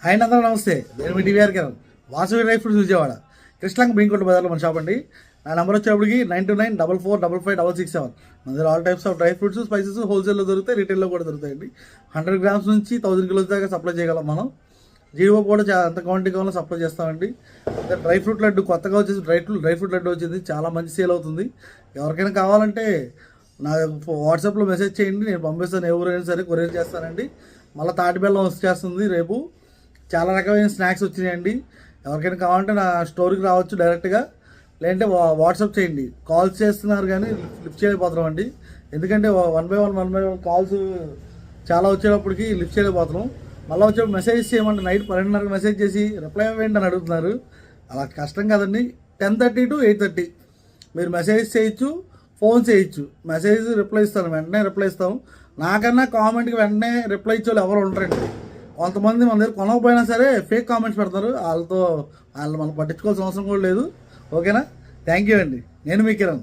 ఆయన అందరూ నమస్తే. నేను మీ TVR Kiran, Vasavi dry fruits Vijayawada, కృష్ణంగ బీంకోట బజార్లో మన షాప్ అండి. నా నెంబర్ వచ్చేప్పటికి 9294455667. మన దగ్గర all types of dry fruits, spices హోల్సేల్లో దొరుకుతాయి, రీటైల్లో కూడా దొరుకుతాయండి. 100 గ్రామ్స్ నుంచి 1000 కిలోస్ దాకా సప్లై చేయగలం మనం. జీడిపప్పు కూడా ఎంత క్వాంటిటీ కావాలో సప్లై చేస్తామండి. డ్రై ఫ్రూట్ లడ్డు కొత్తగా వచ్చేసి డ్రై ఫ్రూట్ లడ్డు వచ్చింది, చాలా మంచి సేల్ అవుతుంది. ఎవరికైనా కావాలంటే నా వాట్సాప్లో మెసేజ్ చేయండి, నేను పంపిస్తాను. ఎవరైనా సరే కొరియర్ చేస్తానండి. మళ్ళీ తాటి బెల్లం వచ్చేస్తుంది రేపు. చాలా రకమైన స్నాక్స్ వచ్చినాయండి. ఎవరికైనా కావాలంటే నా స్టోర్కి రావచ్చు డైరెక్ట్గా, లేదంటే వాట్సాప్ చేయండి. కాల్స్ చేస్తున్నారు కానీ లిఫ్ట్ చేయలేకపోతున్నాం అండి, ఎందుకంటే వన్ బై వన్ కాల్స్ చాలా వచ్చేటప్పటికి లిఫ్ట్ చేయలేకపోతున్నాం. మళ్ళీ వచ్చేప్పుడు మెసేజ్ చేయమంటే నైట్ 12:30కి మెసేజ్ చేసి రిప్లై ఇవ్వండి అని అడుగుతున్నారు. అలా కష్టం కదండి. 10:30 to 8:30 మీరు మెసేజ్ చేయొచ్చు, ఫోన్ చేయొచ్చు. మెసేజ్ రిప్లై ఇస్తాను, వెంటనే రిప్లై ఇస్తాం. నాకన్నా కామెంట్కి వెంటనే రిప్లై ఇచ్చే వాళ్ళు ఎవరు ఉండరండి. కొంతమంది మన దగ్గర కొనకపోయినా సరే ఫేక్ కామెంట్స్ పెడతారు. వాళ్ళు మనం పట్టించుకోవాల్సిన అవసరం కూడా లేదు. ఓకేనా? థ్యాంక్ యూ అండి. నేను మీ కిరణ్.